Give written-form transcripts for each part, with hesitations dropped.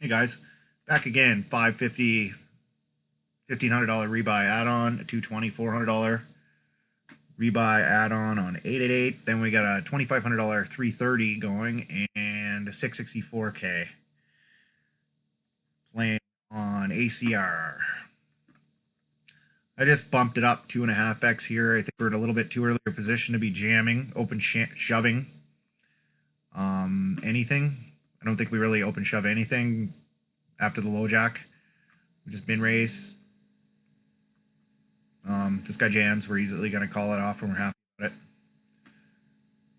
Hey guys, back again. 550, $1,500 rebuy add-on, a 220, $400 rebuy add-on on 888. Then we got a $2,500 330 going and a 664K playing on ACR. I just bumped it up 2.5x here. I think we're in a little bit too early a position to be jamming, open shoving anything. I don't think we really open shove anything after the low jack. We just bin raise. This guy jams. We're easily going to call it off when we're happy about it.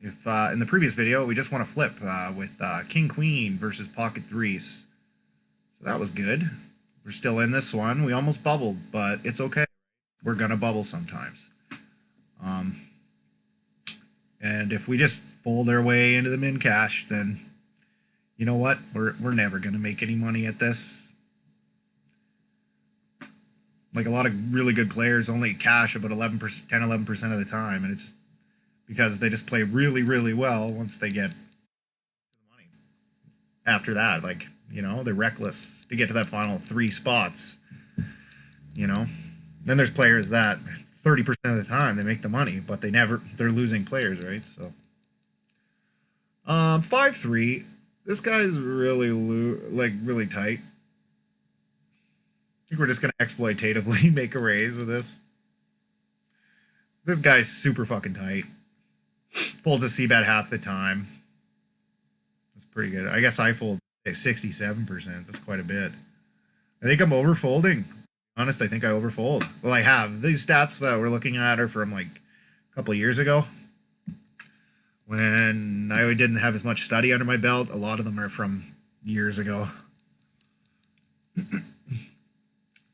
If in the previous video we just want to flip with King Queen versus Pocket Threes, so that was good. We're still in this one. We almost bubbled, but it's okay. We're gonna bubble sometimes. And if we just fold our way into the min cash, then you know what? We're never gonna make any money at this. Like a lot of really good players only cash about 11%, 10-11% of the time, and it's because they just play really, really well once they get the money. After that, like, you know, they're reckless to get to that final 3 spots. You know, then there's players that 30% of the time they make the money, but they're losing players, right? So 5-3. This guy's really really tight. I think we're just gonna exploitatively make a raise with this. This guy's super fucking tight. Folds a C-bet half the time. That's pretty good. I guess I fold 67%. That's quite a bit. I think I'm over folding. Honest, I think I overfold. Well, I have. These stats that we're looking at are from like a couple of years ago when I didn't have as much study under my belt. A lot of them are from years ago. I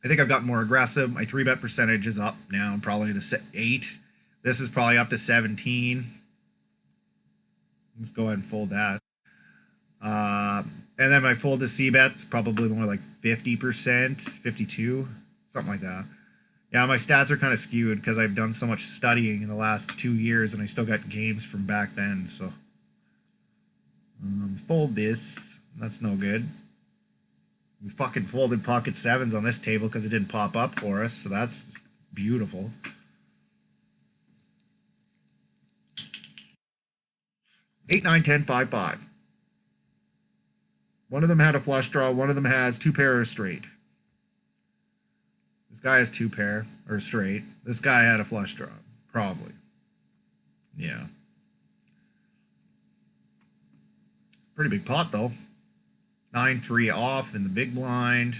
think I've gotten more aggressive. My 3-bet percentage is up now, probably to 8. This is probably up to 17. Let's go ahead and fold that. And then my fold to C-bet's probably more like 50%, 52, something like that. Yeah, my stats are kind of skewed because I've done so much studying in the last 2 years, and I still got games from back then. So fold this. That's no good. We fucking folded pocket 7s on this table because it didn't pop up for us, so that's beautiful. Eight, 9, 10, 5, 5. One of them had a flush draw. One of them has 2 pair or straight. This guy has 2 pair or straight. This guy had a flush draw, probably. Yeah. Pretty big pot though. 9-3 off in the big blind.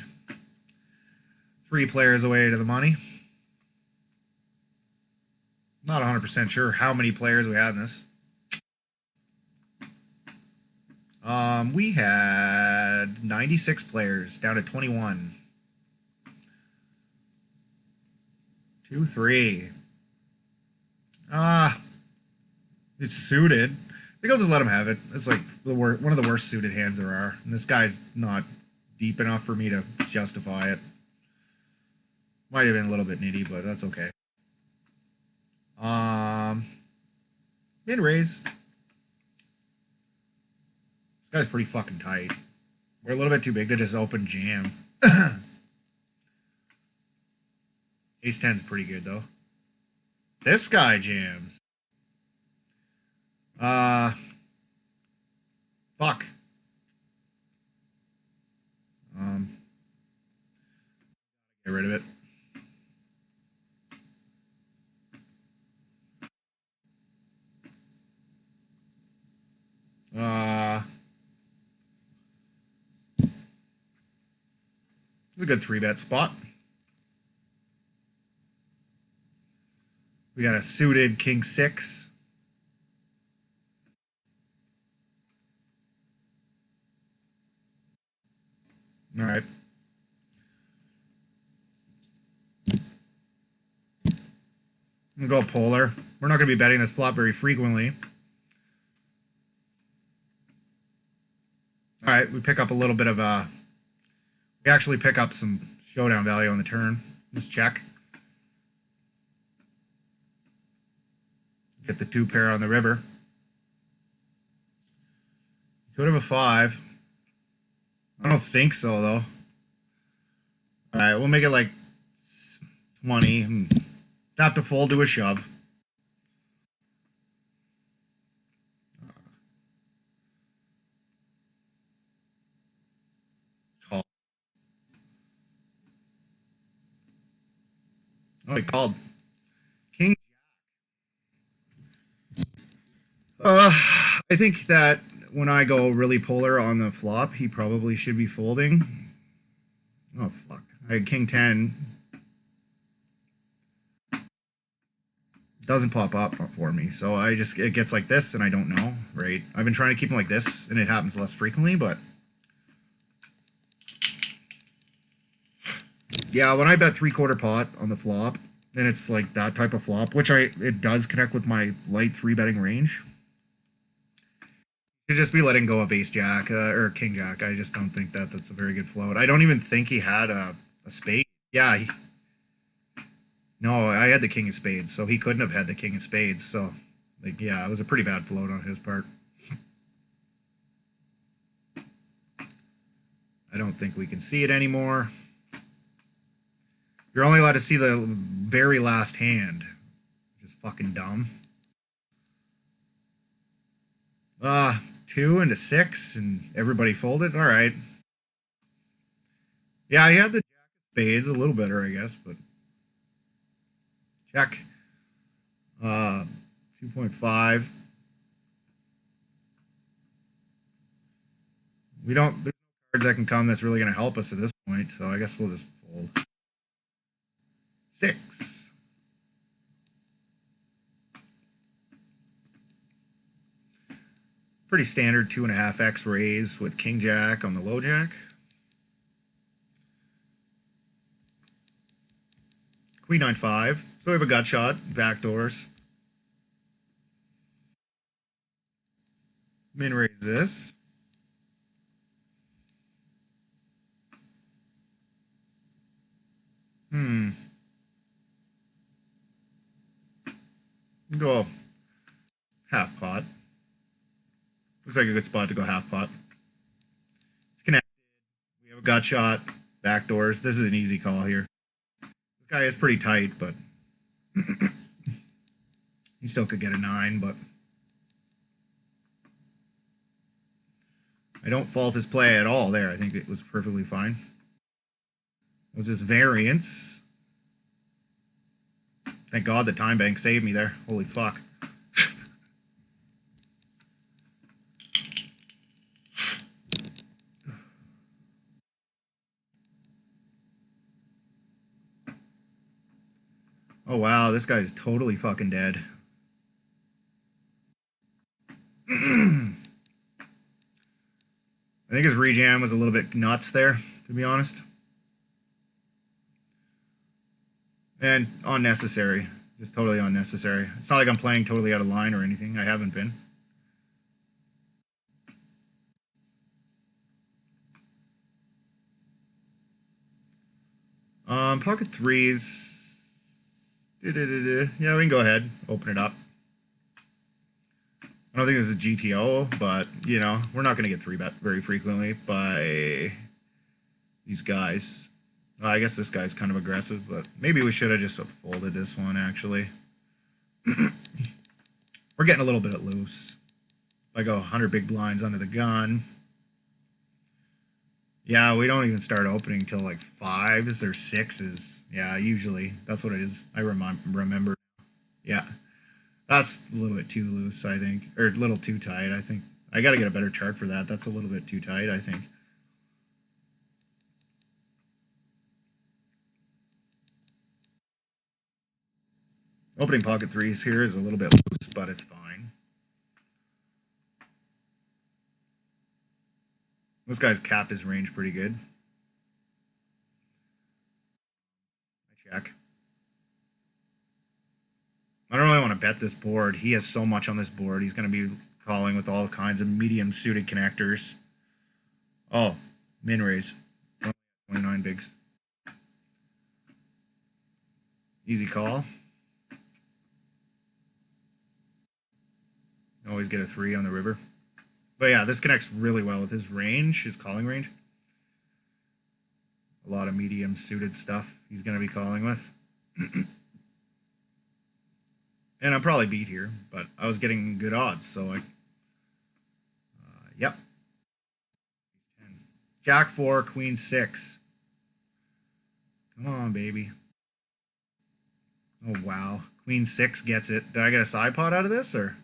3 players away to the money. Not 100% sure how many players we had in this. We had 96 players, down to 21. 2, 3. It's suited. I think I'll just let him have it. It's like one of the worst suited hands there are. And this guy's not deep enough for me to justify it. Might have been a little bit nitty, but that's okay. Mid raise. This guy's pretty fucking tight. We're a little bit too big to just open jam. Ace 10's pretty good though. This guy jams. Fuck. Get rid of it. It's a good 3-bet spot. We got a suited King 6. All right. I'm going to go polar. We're not going to be betting this flop very frequently. All right, we pick up a little bit of we actually pick up some showdown value on the turn. Just check. Get the 2 pair on the river. Could have a 5. I don't think so, though. All right, we'll make it like 20. Have to fold to a shove. Call. Oh, he called. King. I think that when I go really polar on the flop, he probably should be folding. Oh, fuck. I had King 10. Doesn't pop up for me, so it gets like this, and I don't know, right? I've been trying to keep him like this, and it happens less frequently, but yeah, when I bet 3/4 pot on the flop, and it's like that type of flop, which it does connect with my light 3 betting range. Should just be letting go of ace jack or king jack. I just don't think that that's a very good float. I don't even think he had a spade. Yeah, no, I had the king of spades, so he couldn't have had the king of spades. So, like, yeah, it was a pretty bad float on his part. I don't think we can see it anymore. You're only allowed to see the very last hand, which is fucking dumb. 2 into 6, and everybody folded. All right. Yeah, I had the jack of spades, a little better, I guess, but check. 2.5. There's no cards that can come that's really going to help us at this point, so I guess we'll just fold. 6. Pretty standard 2.5x raise with king jack on the low jack. Queen 9-5. So we have a gut shot, backdoors. Min raise this. Go half pot. Looks like a good spot to go half pot. It's connected. We have a gut shot, backdoors. This is an easy call here. This guy is pretty tight, but he still could get a 9, but I don't fault his play at all there. I think it was perfectly fine. It was just variance. Thank God the time bank saved me there. Holy fuck. Oh wow, this guy's totally fucking dead. I think his rejam was a little bit nuts there, to be honest. And unnecessary. Just totally unnecessary. It's not like I'm playing totally out of line or anything. I haven't been. Pocket threes. Yeah, we can go ahead. Open it up. I don't think this is GTO, but, you know, we're not going to get 3-bet very frequently by these guys. Well, I guess this guy's kind of aggressive, but maybe we should have just folded this one, actually. We're getting a little bit loose. If I go 100 big blinds under the gun. Yeah, we don't even start opening till like 5s or 6s. Yeah, usually. That's what it is. I remember. Yeah. That's a little bit too loose, I think. Or a little too tight, I think. I got to get a better chart for that. That's a little bit too tight, I think. Opening pocket threes here is a little bit loose, but it's fine. This guy's capped his range pretty good. I check. I don't really want to bet this board. He has so much on this board. He's going to be calling with all kinds of medium suited connectors. Oh, min raise. 29 bigs. Easy call. Always get a 3 on the river. But yeah, this connects really well with his range, his calling range. A lot of medium suited stuff he's going to be calling with. And I'll probably beat here, but I was getting good odds, so yep. Jack 4, Queen 6. Come on, baby. Oh, wow. Queen 6 gets it. Did I get a side pot out of this, or?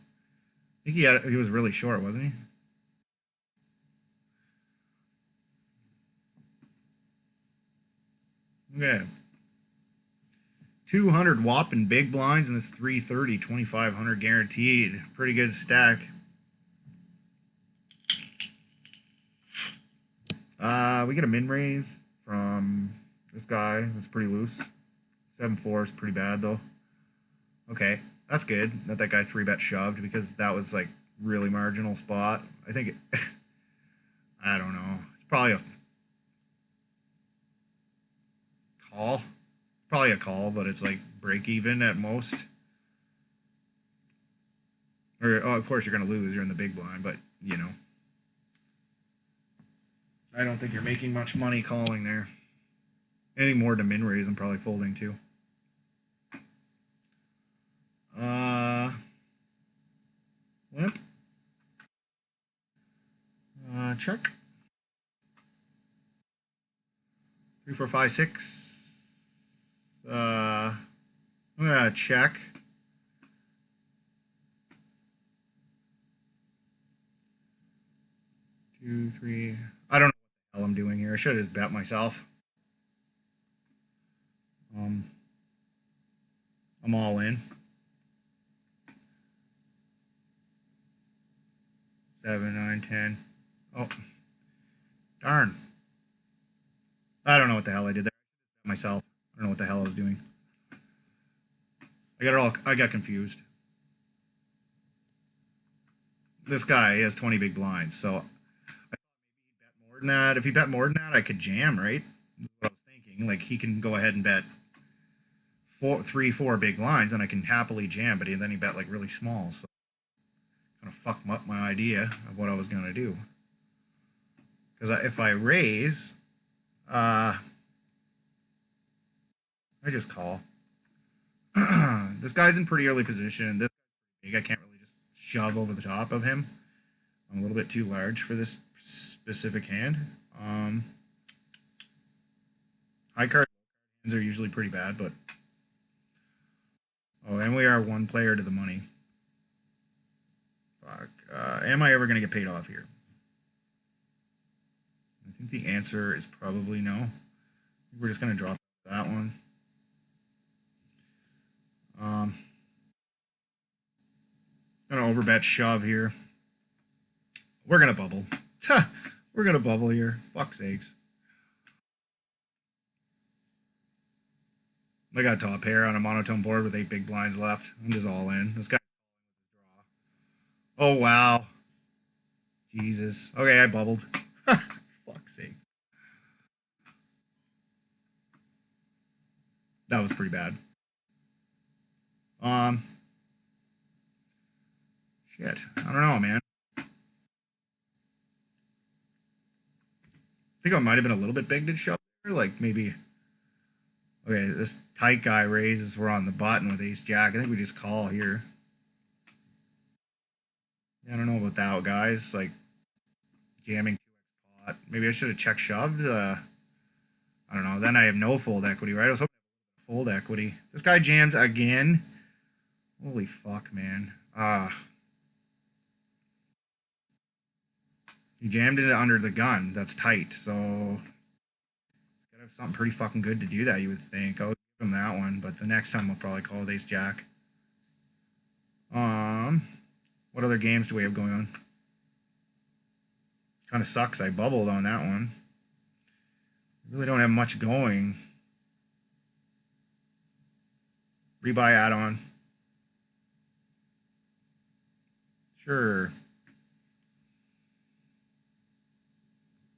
I think he was really short, wasn't he? Okay. 200 whopping big blinds and this 330, 2,500 guaranteed. Pretty good stack. We get a min raise from this guy. That's pretty loose. 7-4 is pretty bad though. Okay, that's good that guy 3-bet shoved, because that was like really marginal spot. I think it, I don't know. It's probably a call. Probably a call, but it's like break even at most. Or, oh, of course you're going to lose. You're in the big blind, but, you know. I don't think you're making much money calling there. Anything more to min raise, I'm probably folding too. Limp. Check. 3, 4, 5, 6. I'm gonna check. Two, 3. I don't know what the hell I'm doing here. I should have just bet myself. I'm all in. 7, 9, 10. Oh, darn. I don't know what the hell I did there. Myself. I don't know what the hell I was doing. I got confused. This guy has 20 big blinds, so I thought maybe he'd bet more than that. If he bet more than that, I could jam, right? That's what I was thinking. Like, he can go ahead and bet 3, 4 big blinds, and I can happily jam, but then he bet like really small, so kind of fucked up my idea of what I was gonna do. Because if I raise, I just call. This guy's in pretty early position. This I can't really just shove over the top of him. I'm a little bit too large for this specific hand. High card hands are usually pretty bad, but oh, and we are one player to the money. Fuck. Am I ever gonna get paid off here? I think the answer is probably no. We're just gonna drop that one. Gonna overbet shove here. We're gonna bubble. We're gonna bubble here. Fuck's sakes. I got top pair on a monotone board with 8 big blinds left. I'm just all in. This guy. Oh wow. Jesus. Okay, I bubbled. Fuck's sake. That was pretty bad. Shit. I don't know, man. I think I might have been a little bit big to shove there. Like, maybe. Okay, this tight guy raises. We're on the button with ace jack. I think we just call here. Yeah, I don't know about that, guys. Like, jamming 2x pot. Maybe I should have check shoved. I don't know. Then I have no fold equity, right? I was hoping to fold equity. This guy jams again. Holy fuck, man. He jammed it under the gun. That's tight, so he's gotta have something pretty fucking good to do that, you would think. I'll give him that one, but the next time I'll probably call it ace jack. What other games do we have going on? Kind of sucks I bubbled on that one. Really don't have much going. Rebuy add-on. Sure.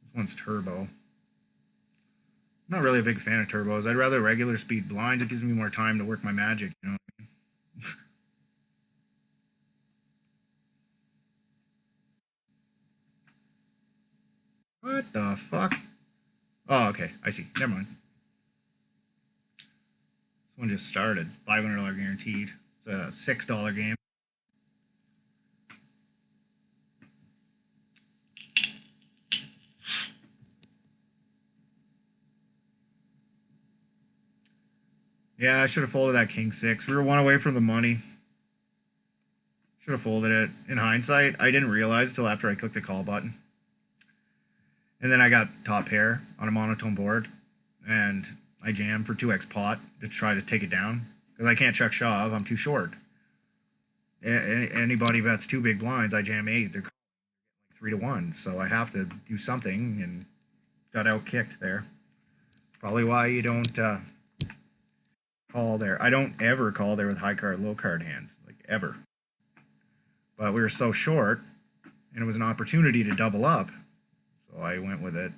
This one's turbo. I'm not really a big fan of turbos. I'd rather regular speed blinds. It gives me more time to work my magic, you know. What the fuck? Oh, okay, I see. Never mind. This one just started. $500 guaranteed. It's a $6 game. Yeah, I should have folded that king six. We were one away from the money. Should have folded it. In hindsight, I didn't realize until after I clicked the call button. And then I got top pair on a monotone board, and I jammed for 2x pot to try to take it down because I can't check shove. I'm too short. Anybody bets 2 big blinds, I jam 8. They're like 3-1, so I have to do something, and got out kicked there. Probably why you don't call there. I don't ever call there with high card, low card hands, like ever. But we were so short, and it was an opportunity to double up. So I went with it.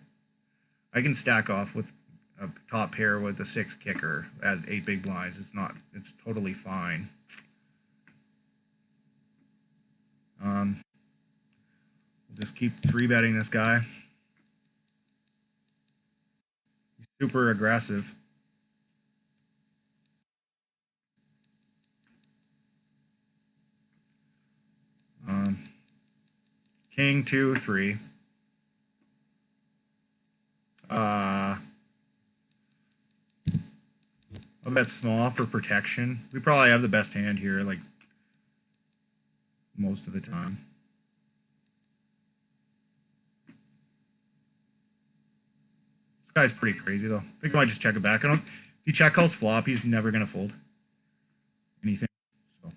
I can stack off with a top pair with a 6 kicker at 8 big blinds. It's totally fine. We'll just keep 3-betting this guy. He's super aggressive. King 2, 3. I'll bet small for protection. We probably have the best hand here, like most of the time. This guy's pretty crazy though. I think I might just check it back on him. If he check calls flop, he's never gonna fold anything. So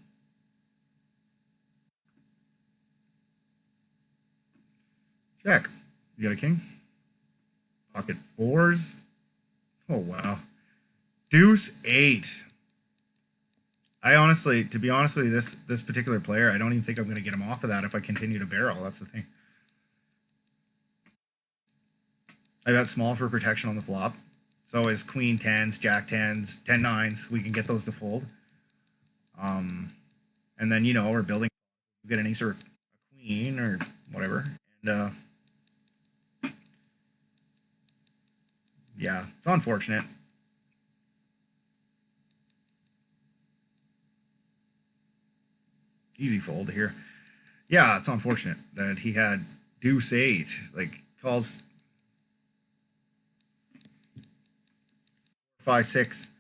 check. You got a king? Pocket 4s. Oh wow. Deuce 8. I honestly, to be honest with you, this particular player, I don't even think I'm going to get him off of that if I continue to barrel. That's the thing. I got small for protection on the flop. So is queen 10s, jack 10s, 10 9s. We can get those to fold. And then, you know, we're building, get an ace or a queen or whatever. And yeah, it's unfortunate. Easy fold here. Yeah, it's unfortunate that he had deuce 8. Like, calls 5, 6.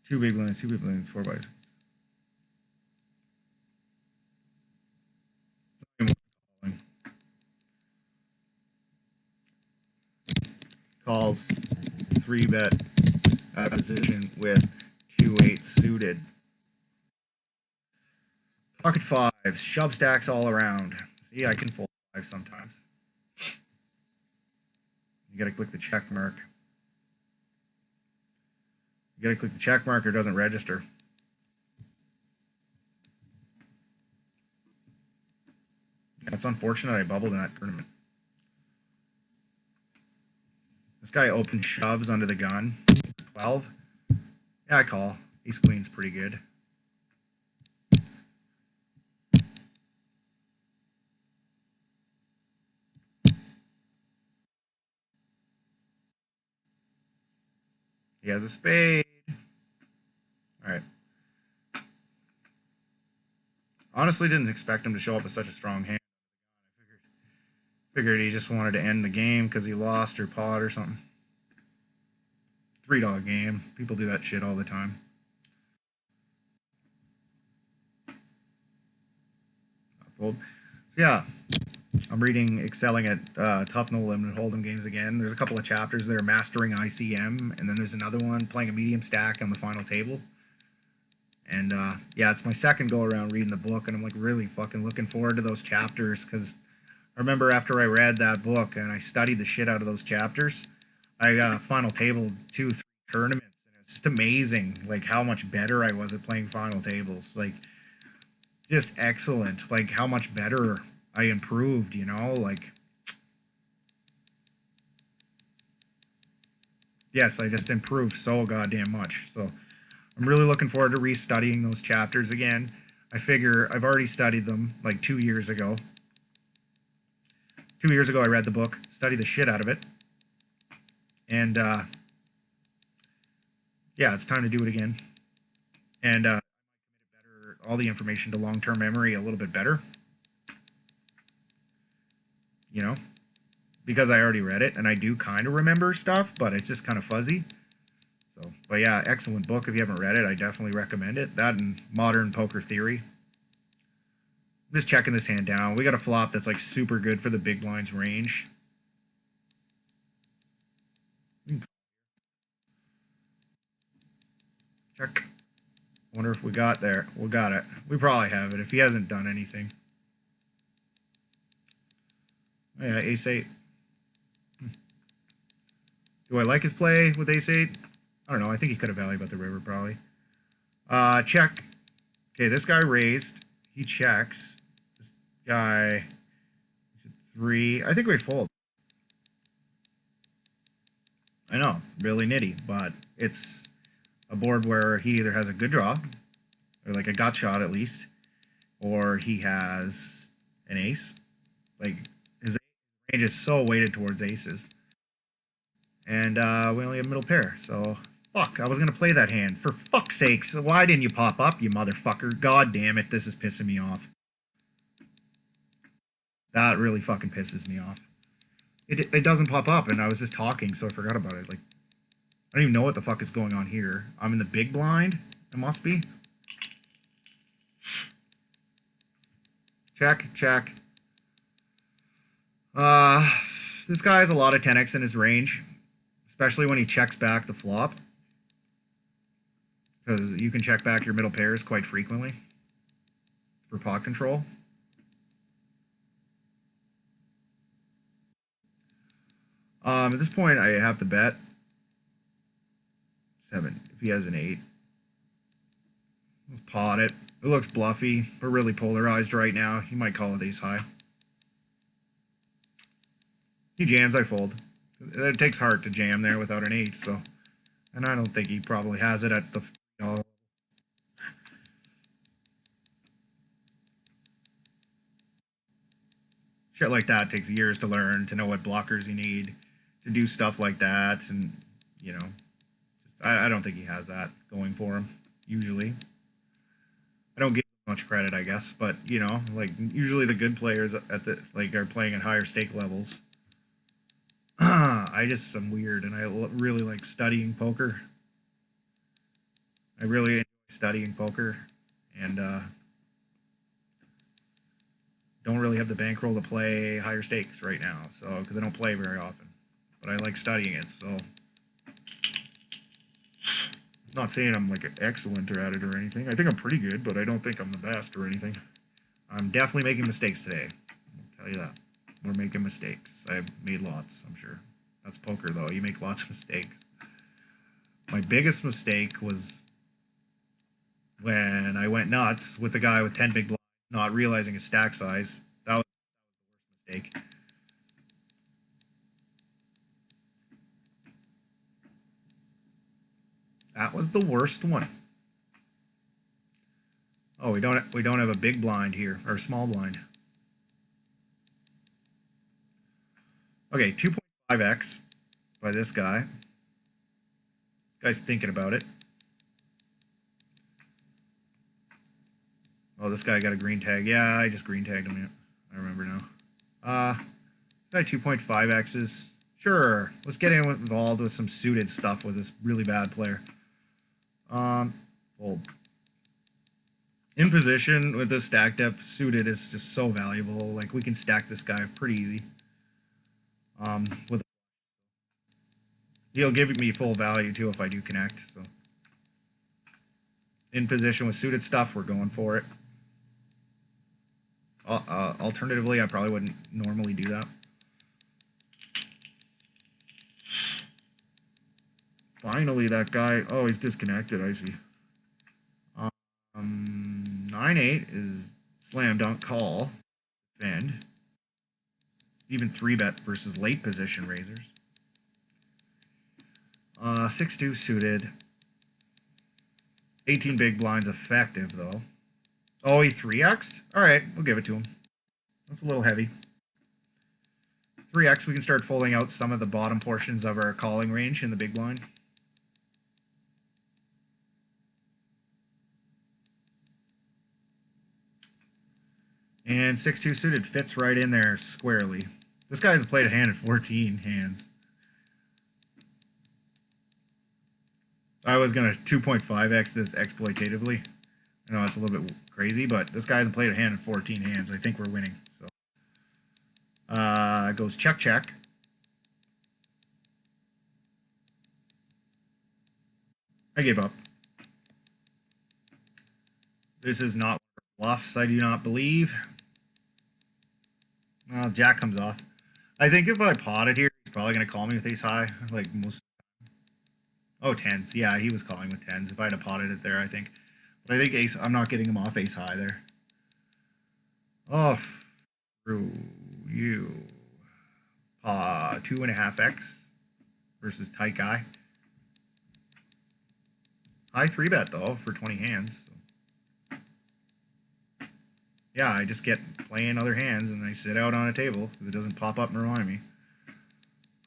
2 big blinds, 2 big blinds, 4 by 6. Calls 3-bet position with 2-8 suited. Pocket 5s, shove stacks all around. See, I can fold 5 sometimes. You gotta click the check mark. You gotta click the check mark or it doesn't register. That's unfortunate. I bubbled in that tournament. This guy opened shoves under the gun. 12. Yeah, I call. Ace queen's pretty good. He has a spade. All right. Honestly, didn't expect him to show up with such a strong hand. Figured he just wanted to end the game because he lost or pot or something. $3 game. People do that shit all the time. Fold. So yeah, I'm reading Excelling at Tough No Limit Hold'em games again. There's a couple of chapters there, Mastering ICM, and then there's another one, Playing a Medium Stack on the Final Table. And yeah, it's my second go around reading the book, and I'm like really fucking looking forward to those chapters because I remember after I read that book and I studied the shit out of those chapters, I got Final Table 2, 3 tournaments, and it's just amazing like how much better I was at playing Final Tables. Like just excellent. Like how much better I improved, you know, like yes, I just improved so goddamn much. So I'm really looking forward to restudying those chapters again. I figure I've already studied them like 2 years ago. 2 years ago I read the book, studied the shit out of it. And yeah, it's time to do it again. And better, all the information to long-term memory a little bit better. You know, because I already read it and I do kind of remember stuff, but it's just kind of fuzzy. So, but yeah, excellent book. If you haven't read it, I definitely recommend it. That and Modern Poker Theory. I'm just checking this hand down. We got a flop that's like super good for the big blinds range. Check. Wonder if we got there. We got it. We probably have it if he hasn't done anything. Oh, yeah, ace 8. Do I like his play with ace 8? I don't know. I think he could have valued about the river probably. Check. Okay, this guy raised. He checks. This guy 3. I think we fold. I know, really nitty, but it's a board where he either has a good draw, or like a gut shot at least, or he has an ace. Like his range is so weighted towards aces, and we only have middle pair. So fuck, I was gonna play that hand. For fuck's sakes, why didn't you pop up, you motherfucker? God damn it, this is pissing me off. That really fucking pisses me off. It doesn't pop up, and I was just talking, so I forgot about it. Like, I don't even know what the fuck is going on here. I'm in the big blind. It must be. Check, check. This guy has a lot of 10x in his range, especially when he checks back the flop, because you can check back your middle pairs quite frequently for pot control. At this point, I have to bet 7 if he has an 8. Let's pot it. It looks bluffy. We're really polarized right now. He might call it ace high. He jams, I fold. It takes heart to jam there without an 8, so. And I don't think he probably has it at the. Shit like that takes years to learn, to know what blockers you need, to do stuff like that, and, you know. I don't think he has that going for him, usually. I don't give much credit, I guess, but, you know, like, usually the good players at the, like, are playing at higher stake levels. I just am weird, and I really like studying poker. I really enjoy studying poker, and don't really have the bankroll to play higher stakes right now, so because I don't play very often, but I like studying it. So, not saying I'm like excellent or at it or anything. I think I'm pretty good, but I don't think I'm the best or anything. I'm definitely making mistakes today. I'll tell you that. We're making mistakes. I've made lots, I'm sure. That's poker, though. You make lots of mistakes. My biggest mistake was when I went nuts with the guy with 10 big blinds, not realizing his stack size. That was the worst mistake. That was the worst one. Oh, we don't have a big blind here, or a small blind. Okay, 2.5x by this guy. This guy's thinking about it. Oh, this guy got a green tag. Yeah, I just green tagged him. I remember now. Guy 2.5x's. Sure, let's get involved with some suited stuff with this really bad player. Fold. In position with this stack depth, suited is just so valuable. Like, we can stack this guy pretty easy. With he'll give me full value too if I do connect. So, in position with suited stuff, we're going for it. Alternatively, I probably wouldn't normally do that. Finally, that guy. Oh, he's disconnected. I see. 9-8 is slam dunk call. Defend. Even 3-bet versus late position raisers. 6-2 suited. 18 big blinds effective, though. Oh, he 3x'd? Alright, we'll give it to him. That's a little heavy. 3x, we can start folding out some of the bottom portions of our calling range in the big blind. And 6-2 suited fits right in there squarely. This guy has played a hand at 14 hands. I was going to 2.5x this exploitatively. I know it's a little bit crazy, but this guy hasn't played a hand in 14 hands. I think we're winning. So goes check, check. I gave up. This is not bluffs, I do not believe. Well, jack comes off. I think if I potted here, he's probably going to call me with ace high. Like most. Oh, tens. Yeah, he was calling with tens. If I had potted it there, I think. But I think ace. I'm not getting him off ace high there. Oh, through you. 2.5x versus tight guy. High 3-bet though for 20 hands. So. Yeah, I just get playing other hands and I sit out on a table because it doesn't pop up and remind me.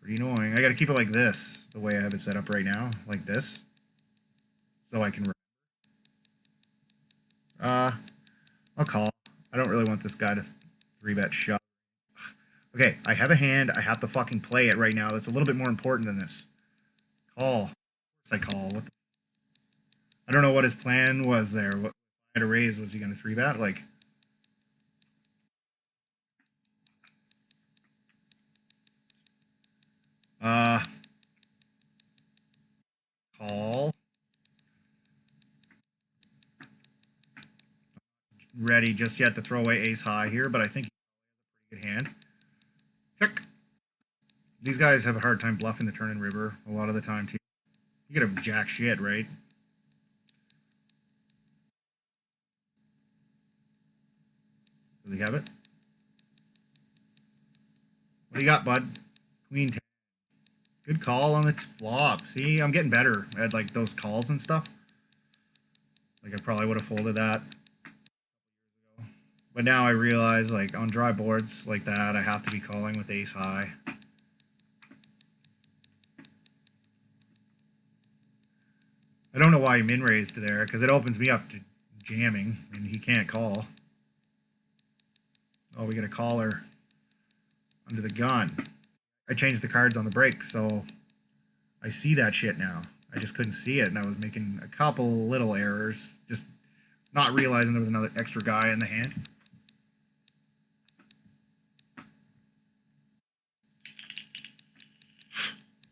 Pretty annoying. I got to keep it like this, the way I have it set up right now, like this, so I can. I'll call. I don't really want this guy to 3-bet shove. Okay, I have a hand. I have to fucking play it right now. That's a little bit more important than this. Call. Of course I call. What the... I don't know what his plan was there. What I had to raise? Was he going to 3-bet? Like. Call. Ready just yet to throw away ace high here, but I think he's a pretty good hand. Check. These guys have a hard time bluffing the turn and river a lot of the time too. You get a jack shit, right? Does he have it? What do you got, bud? Queen 10. Good call on the flop. See, I'm getting better at like those calls and stuff. Like I probably would have folded that. But now I realize like on dry boards like that, I have to be calling with ace high. I don't know why he min-raised there, because it opens me up to jamming, and he can't call. Oh, we get a caller under the gun. I changed the cards on the break, so I see that shit now. I just couldn't see it, and I was making a couple little errors, just not realizing there was another extra guy in the hand.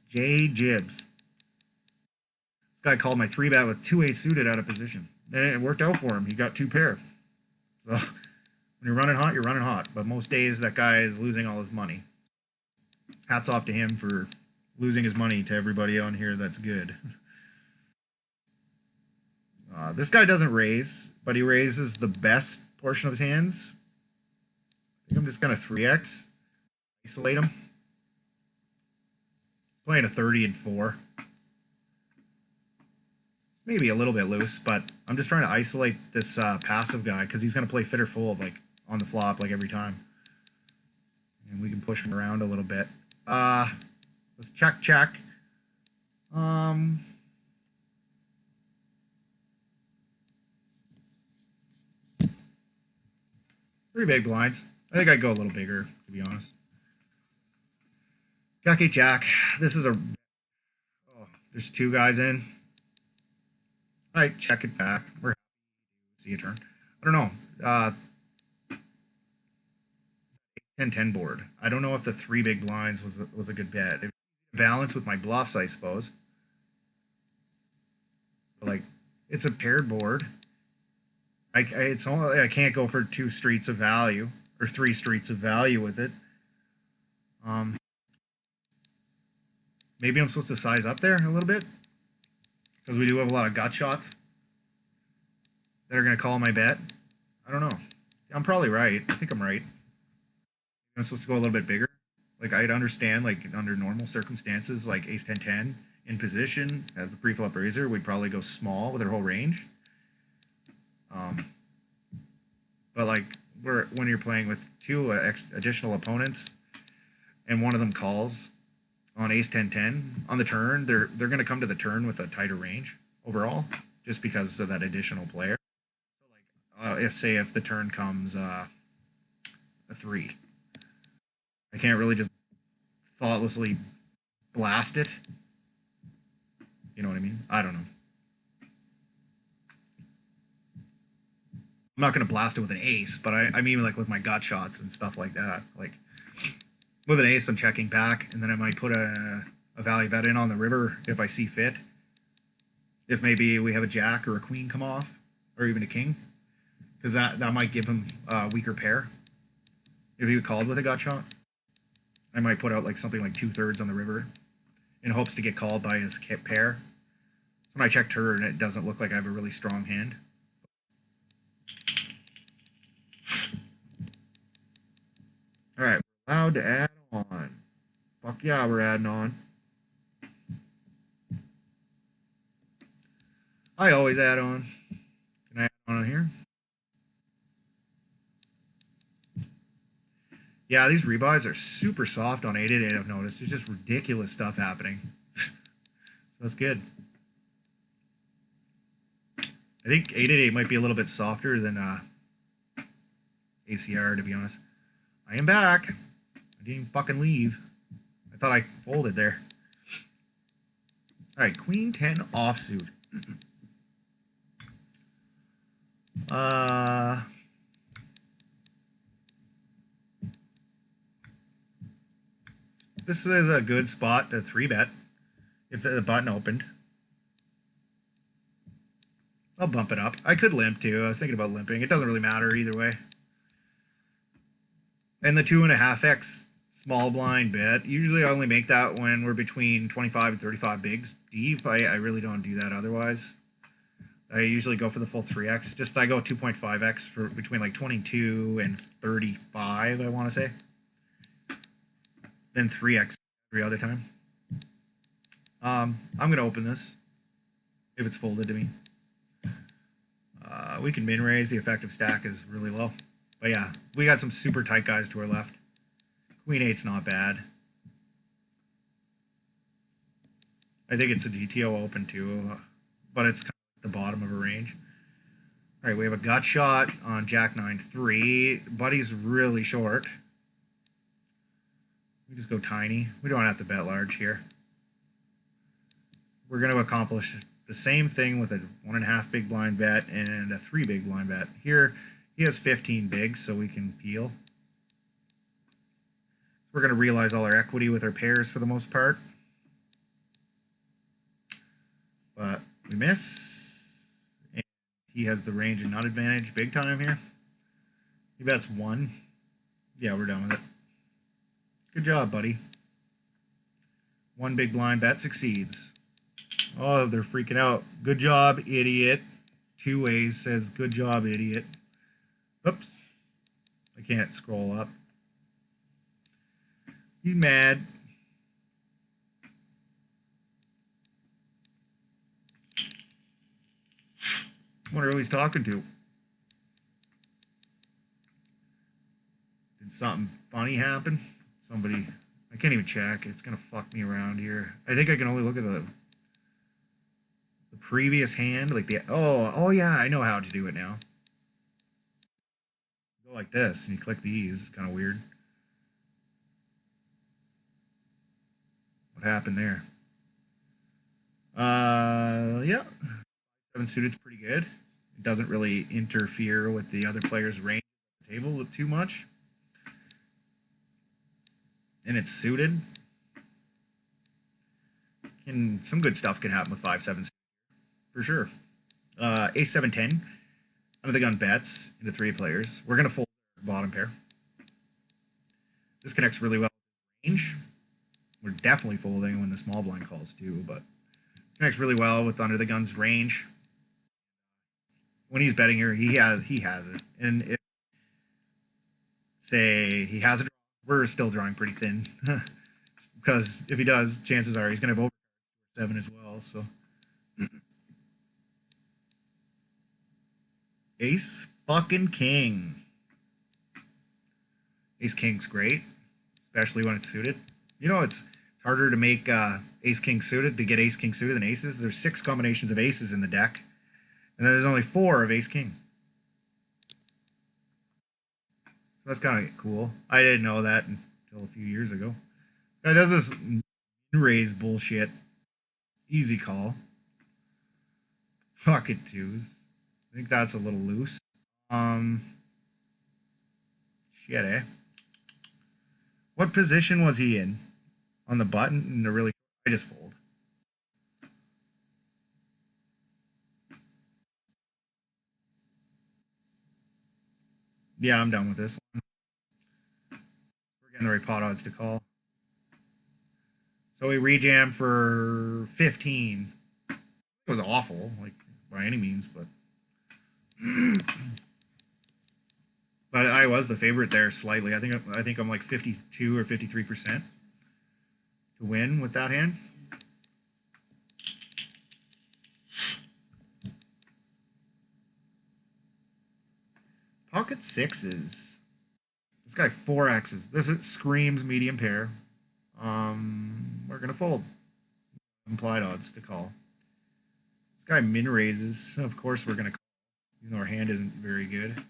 J Jibs. Guy called my 3-bet with 2-8 suited out of position. And it worked out for him. He got 2 pair. So when you're running hot, you're running hot. But most days that guy is losing all his money. Hats off to him for losing his money to everybody on here that's good. This guy doesn't raise, but he raises the best portion of his hands. I think I'm just going to 3x. Isolate him. He's playing a 30 and 4. Maybe a little bit loose, but I'm just trying to isolate this passive guy because he's going to play fit or fold like on the flop like every time. And we can push him around a little bit. Let's check. Three big blinds. I think I'd go a little bigger, to be honest. Jack 8 jack. This is a... Oh, there's 2 guys in. All right, check it back. We're happy to see a turn. I don't know. 10-10 board. I don't know if the 3 big blinds was a good bet. If balance with my bluffs, I suppose. Like, it's a paired board. I can't go for 2 streets of value or 3 streets of value with it. Maybe I'm supposed to size up there a little bit because we do have a lot of gut shots that are going to call my bet. I don't know. I'm probably right. I think I'm right. I'm supposed to go a little bit bigger. Like I'd understand, like under normal circumstances, like ace 10-10 in position as the pre-flop raiser, we'd probably go small with our whole range. But like when you're playing with 2 additional opponents, and one of them calls on ace 10-10 on the turn, they're going to come to the turn with a tighter range overall, just because of that additional player. So like, if the turn comes a 3, I can't really just thoughtlessly blast it. You know what I mean? I don't know. I'm not going to blast it with an ace, but I mean like with my gut shots and stuff like that. Like with an ace, I'm checking back, and then I might put a value bet in on the river if I see fit. If maybe we have a jack or a queen come off, or even a king, because that might give him a weaker pair. If he called with a gut shot, I might put out like something like 2/3 on the river in hopes to get called by his pair. So when I check turn, it doesn't look like I have a really strong hand. All right, we're allowed to add on. Fuck yeah, we're adding on. I always add on. Can I add on here? Yeah, these rebuys are super soft on 888, I've noticed. There's just ridiculous stuff happening. That's good. I think 888 might be a little bit softer than ACR, to be honest. I am back. I didn't fucking leave. I thought I folded there. All right, queen 10 offsuit. This is a good spot to 3-bet if the button opened. I'll bump it up. I could limp too. I was thinking about limping. It doesn't really matter either way. And the 2.5x small blind bet. Usually I only make that when we're between 25 and 35 bigs deep. I really don't do that otherwise. I usually go for the full 3x. Just I go 2.5x for between like 22 and 35, I want to say. Then 3x every other time. I'm going to open this if it's folded to me. We can min raise. The effective stack is really low. But yeah, we got some super tight guys to our left. Queen 8's not bad. I think it's a GTO open too, but it's kind of at the bottom of a range. All right, we have a gut shot on Jack 9-3. Buddy's really short. We just go tiny. We don't have to bet large here. We're going to accomplish the same thing with a 1.5 big blind bet and a 3 big blind bet. Here, he has 15 bigs, so we can peel. We're going to realize all our equity with our pairs for the most part. But we miss. And he has the range and nut advantage big time here. He bets 1. Yeah, we're done with it. Good job, buddy. 1 big blind bet succeeds. Oh, they're freaking out. Good job, idiot. 2 ways says, good job, idiot. Oops. I can't scroll up. He's mad. Wonder who he's talking to. Did something funny happen? Somebody... I can't even check. It's going to fuck me around here. I think I can only look at the previous hand. Like the... Oh, yeah, I know how to do it now. Go like this, and you click these. It's kind of weird. What happened there? Yeah. 7 suited's pretty good. It doesn't really interfere with the other player's range of the table too much. And it's suited. And some good stuff can happen with 5-7 for sure. Ace 7-10. Under the gun bets into 3 players. We're gonna fold bottom pair. This connects really well with range. We're definitely folding when the small blind calls too, but connects really well with under the gun's range. When he's betting here, he has it. And if say he has it, we're still drawing pretty thin. Because if he does, chances are he's gonna have over 7 as well, so. Ace fucking king. Ace king's great. especially when it's suited. You know, it's harder to make ace king suited to get ace king suited than aces. There's 6 combinations of aces in the deck, and then there's only 4 of ace king. So that's kind of cool. I didn't know that until a few years ago. Guy does this raise bullshit. Easy call. Pocket twos. I think that's a little loose. Shit, eh? What position was he in? On the button? And really, I just fold. Yeah, I'm done with this one. We're getting the right pot odds to call. So we rejam for 15. It was awful, like by any means, but but I was the favorite there slightly. I think I'm like 52 or 53% to win with that hand. Pocket sixes. This guy 4X's. This screams medium pair. We're gonna fold. Implied odds to call. This guy min raises. Of course we're gonna call. Even though our hand isn't very good.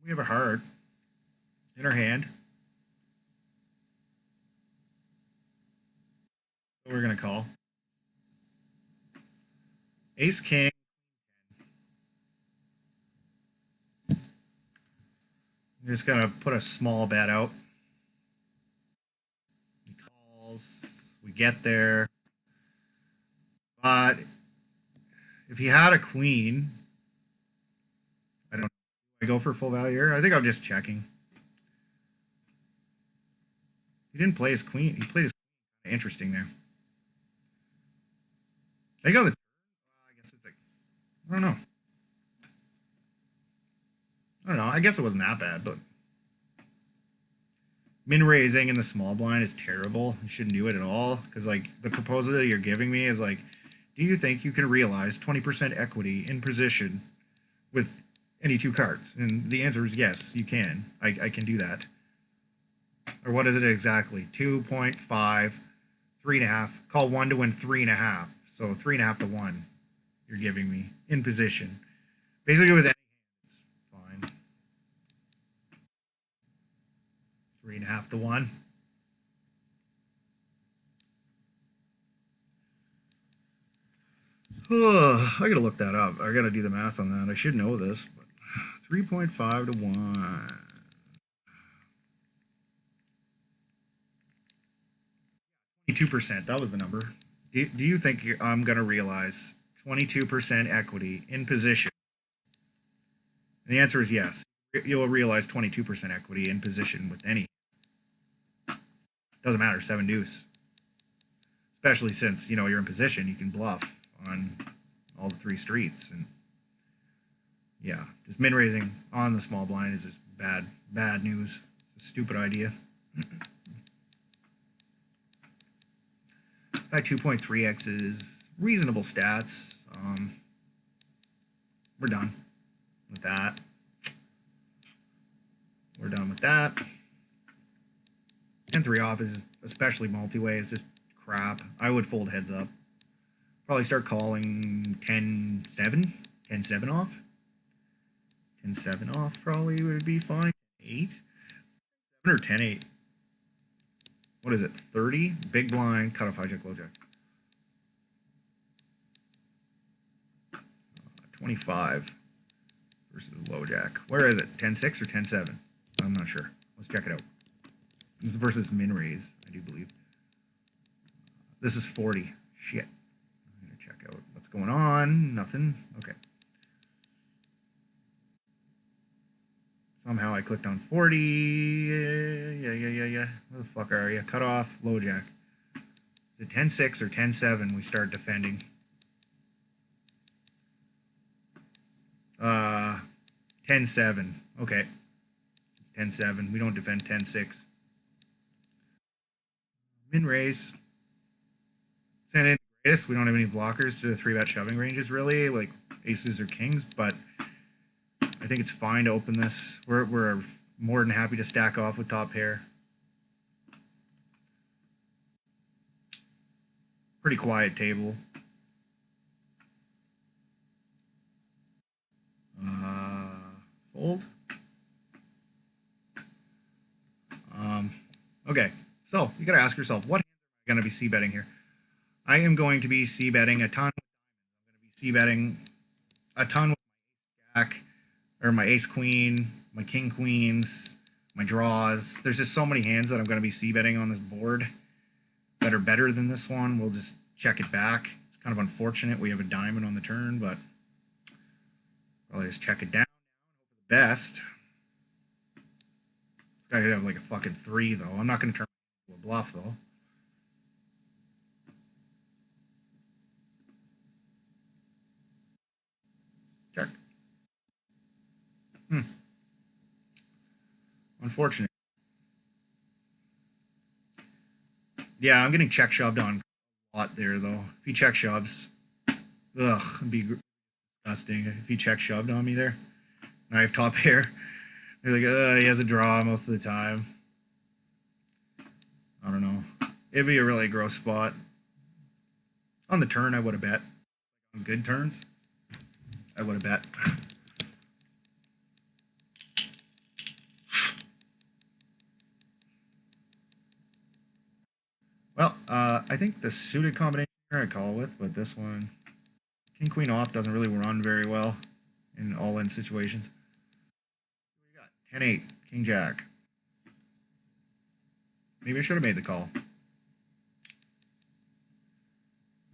We have a heart in our hand. So we're gonna call. Ace king. We're just gonna put a small bet out. He calls. We get there. But if he had a queen, I don't know. I go for full value here. I think I'm just checking. He didn't play his queen. He played his queen. Interesting there. I think on the I guess it's like I don't know. I guess it wasn't that bad, but min raising in the small blind is terrible. You shouldn't do it at all because like the proposal that you're giving me is like, do you think you can realize 20% equity in position with any 2 cards? And the answer is yes, you can. I can do that. Or what is it exactly? 2.5, 3.5. Call 1 to win 3.5. So 3.5 to 1. You're giving me in position. Basically with any hand, it's fine. 3.5 to 1. I gotta look that up. I gotta do the math on that. I should know this, but 3.5 to 1. 22%. That was the number. Do you think I'm gonna realize 22% equity in position? And the answer is yes. You'll realize 22% equity in position with any. Doesn't matter, 7 deuce. Especially since, you're in position, you can bluff on all the 3 streets. And yeah, just min raising on the small blind is just bad news. It's a stupid idea. Guy 2.3x is reasonable stats. We're done with that. We're done with that. 10-3 off is, especially multi-way, is just crap. I would fold heads up. Probably start calling 10-7. 10-7 off. 10-7 off probably would be fine. 8? 7 or 10-8. What is it? 30? Big blind, cutoff hijack, low jack. 25 versus low jack. Where is it? 10-6 or 10-7? I'm not sure. Let's check it out. This is versus min raise, I do believe. This is 40. Shit. I'm gonna check out what's going on. Nothing. Okay. Somehow I clicked on 40. Yeah. Where the fuck are you? Cut off. Low jack. Is it 10-6 or 10-7 we start defending? 10-7. Okay. It's 10-7. We don't defend 10-6. Min raise. It's not the greatest. We don't have any blockers to the 3-bet shoving ranges, really, like aces or kings, but I think it's fine to open this. We're more than happy to stack off with top pair. Pretty quiet table. Fold. Okay, so you got to ask yourself, what hand am I going to be c-betting here? I am going to be c-betting a ton. I'm going to be c-betting a ton with my jack, or my ace queen, my king queens, my draws. There's just so many hands that I'm going to be c-betting on this board that are better than this one. We'll just check it back. It's kind of unfortunate we have a diamond on the turn, but probably just check it down. Hope for the best. This guy could have like a fucking 3, though. I'm not going to turn into a bluff, though. Check. Unfortunate. Yeah, I'm getting check shoved on a lot there, though. If he check shoves, ugh, it'd be disgusting if he check shoved on me there. And I have top pair. They're like, he has a draw most of the time. I don't know. It'd be a really gross spot. On the turn, I would have bet. On good turns, I would have bet. Well, I think the suited combination here I call with, but this one, king queen off doesn't really run very well in all-in situations. We got 10-8, king jack. Maybe I should have made the call.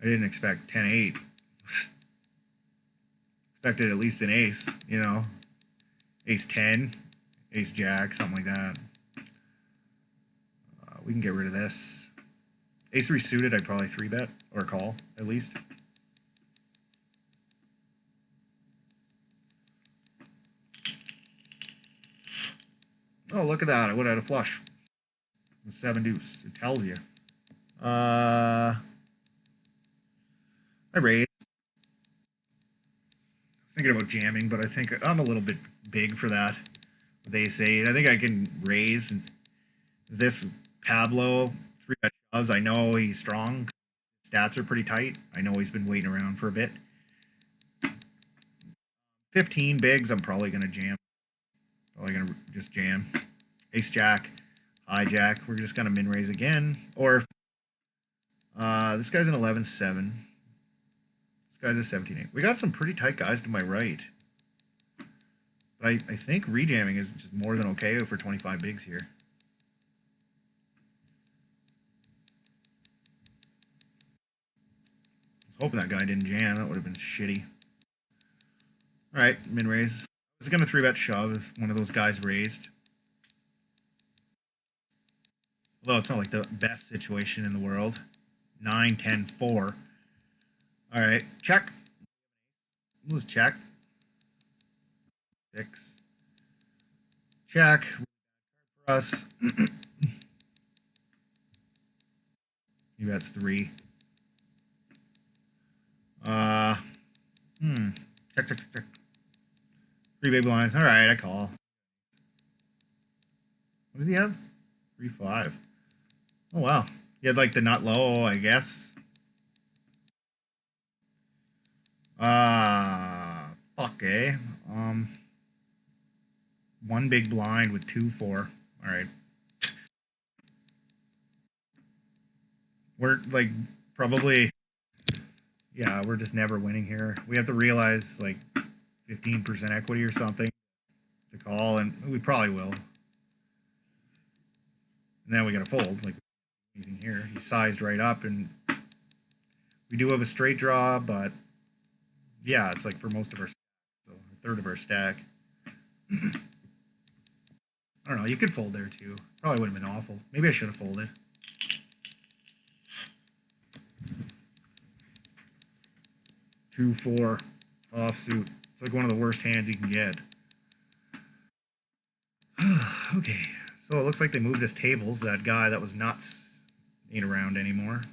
I didn't expect 10-8. Expected at least an ace, you know, ace 10, ace jack, something like that. We can get rid of this. Ace 3 suited, I'd probably 3-bet or call at least. Oh, look at that! I would have had a flush. The 7 deuce. It tells you. I raised. I was thinking about jamming, but I think I'm a little bit big for that. With ace 8, I think I can raise this Pablo 3-bet shoves. I know he's strong. Stats are pretty tight. I know he's been waiting around for a bit. 15 bigs, I'm probably going to jam. Probably going to just jam. Ace jack, hijack. We're just going to min raise again. Or this guy's an 11-7. This guy's a 17-8. We got some pretty tight guys to my right. But I think rejamming is just more than okay for 25 bigs here. I was hoping that guy didn't jam. That would have been shitty. All right, min raise. I was going to 3-bet shove if one of those guys raised. Although it's not like the best situation in the world. 9, 10, 4. All right, check. Let's check. 6. Check. For us. He bets 3. Check, check, check. 3 big blinds. All right, I call. What does he have? 3-5. Oh, wow. He had like the nut low, I guess. Fuck, eh? 1 big blind with 2-4. All right. We're like probably, yeah, we're just never winning here. We have to realize like 15% equity or something to call, and we probably will. And then we got to fold, like anything here. He sized right up, and we do have a straight draw, but yeah, it's like for most of our stack, so a third of our stack. I don't know. You could fold there too. Probably would have been awful. Maybe I should have folded. Two, 4 offsuit. It's like one of the worst hands you can get. Okay, so it looks like they moved his tables. That guy that was nuts ain't around anymore.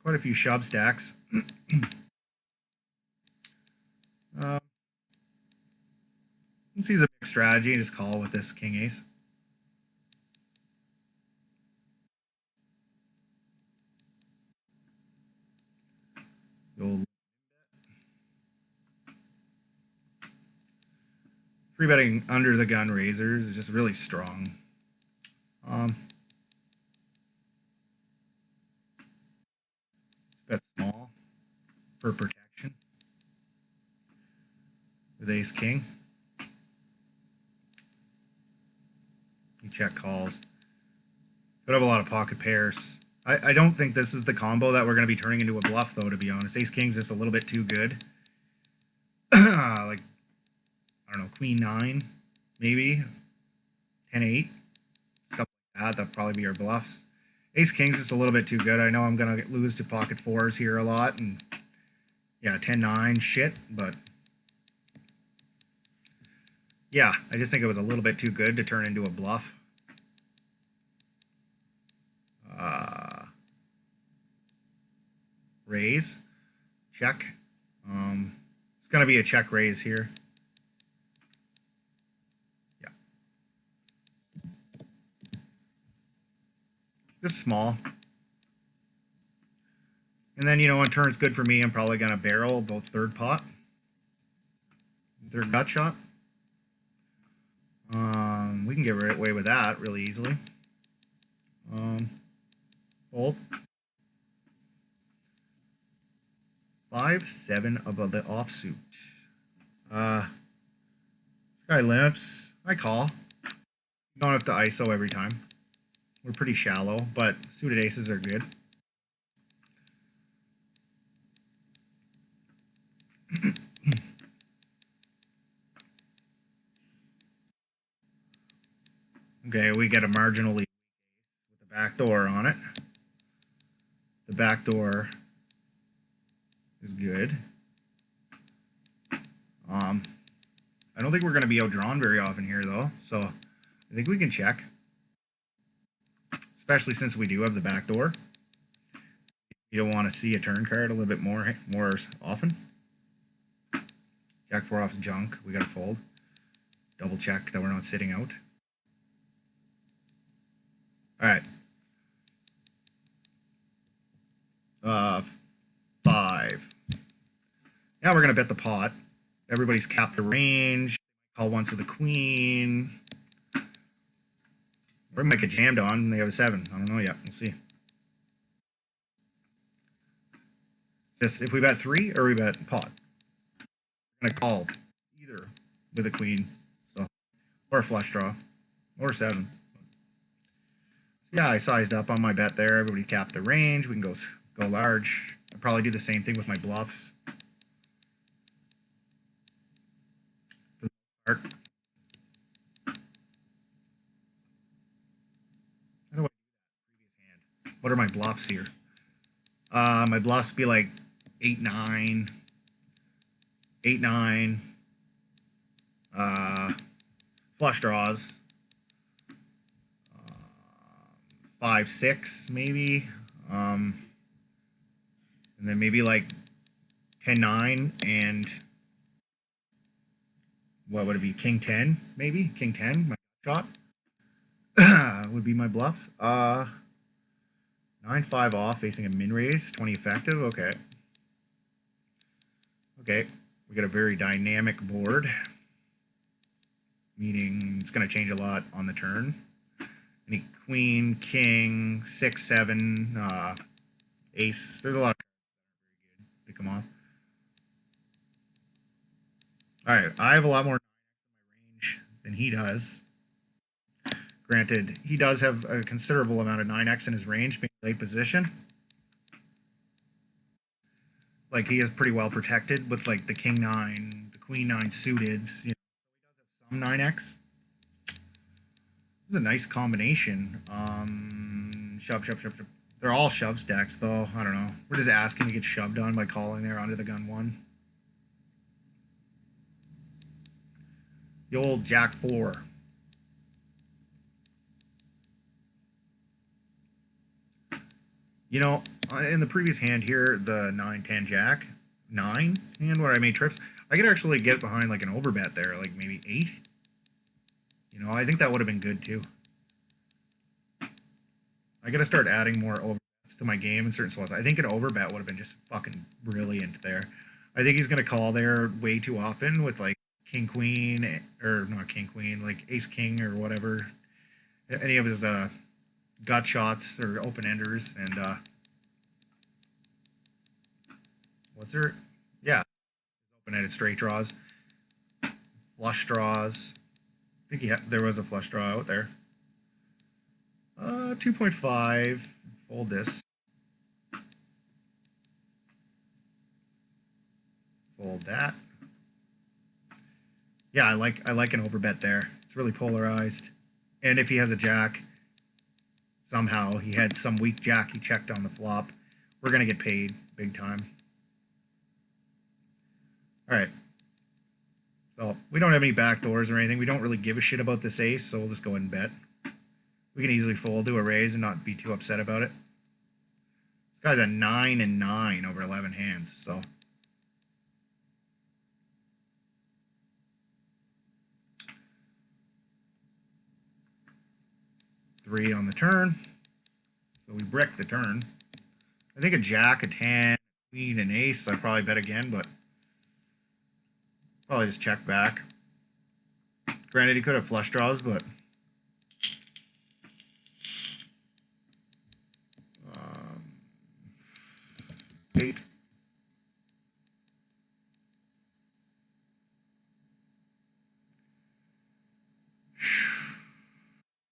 Quite a few shove stacks. Let's use a big strategy and just call with this king ace. Free betting under the gun razors is just really strong. Bet small for protection with ace king. You check calls. Could have a lot of pocket pairs. I don't think this is the combo that we're going to be turning into a bluff, though, to be honest. Ace king's just a little bit too good. Like, I don't know, queen 9, maybe. 10-8. Stuff like that. That'll probably be our bluffs. Ace king's just a little bit too good. I know I'm going to lose to pocket 4s here a lot. And yeah, 10-9 shit, but yeah, I just think it was a little bit too good to turn into a bluff. Raise, check. It's going to be a check raise here. Yeah. Just small. And then, you know, on turn's good for me, I'm probably going to barrel both third pot. Third gut shot. We can get away with that really easily. Fold. 5-7 above the offsuit. This guy limps. I call. You don't have to ISO every time. We're pretty shallow, but suited aces are good. Okay, we get a marginal lead with the back door on it. The back door is good. I don't think we're going to be outdrawn very often here, though, so I think we can check. Especially since we do have the back door. You don't want to see a turn card a little bit more often. Jack 4 off's junk. We got to fold. Double check that we're not sitting out. All right. 5. Now we're going to bet the pot. Everybody's capped the range. Call once with a queen. Or we might get jammed on and they have a 7. I don't know yet. We'll see. Just if we bet 3 or we bet pot. We're going to call either with a queen. So, or a flush draw. Or 7. Yeah, I sized up on my bet there. Everybody capped the range. We can go large. I'll probably do the same thing with my bluffs. How do I do that previous hand? What are my bluffs here? My bluffs be like 8-9, 8-9, flush draws, 5-6 maybe, and then maybe like 10-9 and what would it be? King 10 maybe? King 10, my shot would be my bluffs. 9-5 off, facing a min raise, 20 effective. Okay. Okay. We got a very dynamic board, meaning it's going to change a lot on the turn. Any queen, king, 6-7, ace. There's a lot of cards that are very good to come off. All right. I have a lot more in my range than he does. Granted, he does have a considerable amount of 9x in his range, being late position. Like, he is pretty well protected with, like, the king 9, the queen 9 suiteds. You know, he does have some 9x. This is a nice combination. Shove. They're all shove stacks, though. I don't know. We're just asking to get shoved on by calling there under the gun 1. The old Jack 4. You know, in the previous hand here, the 9-10 Jack, 9 hand where I made trips, I could actually get behind like an overbet there, like maybe 8. You know, I think that would have been good too. I got to start adding more overbets to my game in certain slots. I think an overbet would have been just fucking brilliant there. I think he's going to call there way too often with like king queen, or not king queen, like ace king or whatever. Any of his gut shots or open enders, and was there? Yeah, open ended straight draws, flush draws. I think there was a flush draw out there. 2.5. Fold this. Fold that. Yeah, I like an overbet there. It's really polarized. And if he has a jack, somehow he had some weak jack he checked on the flop, we're gonna get paid big time. All right. So we don't have any backdoors or anything. We don't really give a shit about this ace, so we'll just go ahead and bet. We can easily fold to a raise and not be too upset about it. This guy's a 9 and 9 over 11 hands, so. Three on the turn. So we brick the turn. I think a jack, a 10, queen, and ace, I'd probably bet again, but probably just check back. Granted, he could have flush draws, but eight.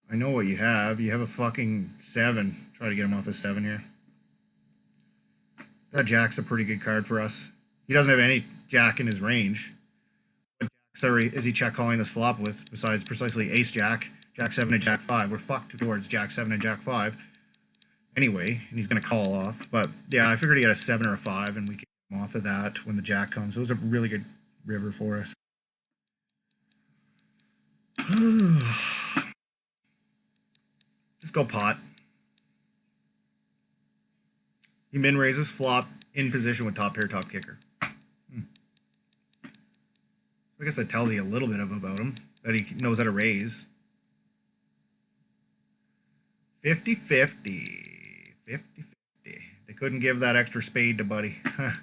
I know what you have. You have a fucking 7. Try to get him off a 7 here. That jack's a pretty good card for us. He doesn't have any jack in his range. What jacks is he check calling this flop with besides precisely ace jack, jack 7, and jack 5? We're fucked towards jack 7 and jack 5 anyway, and he's going to call off. But yeah, I figured he had a 7 or a 5, and we can get him off of that when the jack comes. It was a really good river for us. Just go pot. He min raises flop in position with top pair, top kicker. I guess that tells you a little bit about him, that he knows how to raise. 50-50. 50-50. They couldn't give that extra spade to Buddy. It's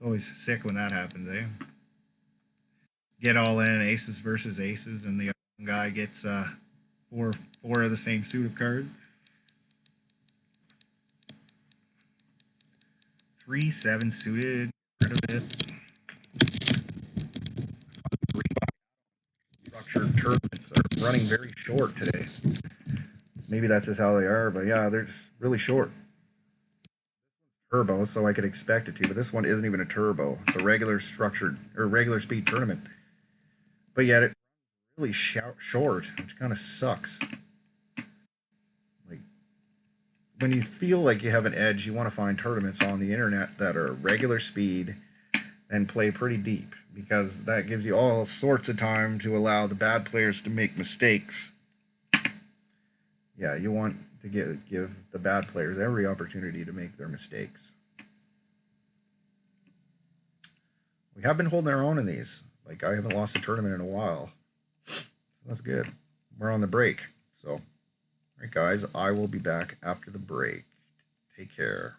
always sick when that happens, eh? Get all in aces versus aces, and the other guy gets four of the same suit of cards. 3-7 suited. Rid of it. Structured tournaments are running very short today. Maybe that's just how they are, but yeah, they're just really short. Turbo, so I could expect it to, but this one isn't even a turbo. It's a regular structured or regular speed tournament. But yet it's really short, which kind of sucks. Like when you feel like you have an edge, you want to find tournaments on the internet that are regular speed and play pretty deep, because that gives you all sorts of time to allow the bad players to make mistakes. Yeah, you want to give the bad players every opportunity to make their mistakes. We have been holding our own in these. Like, I haven't lost a tournament in a while. That's good. We're on the break. So, all right, guys, I will be back after the break. Take care.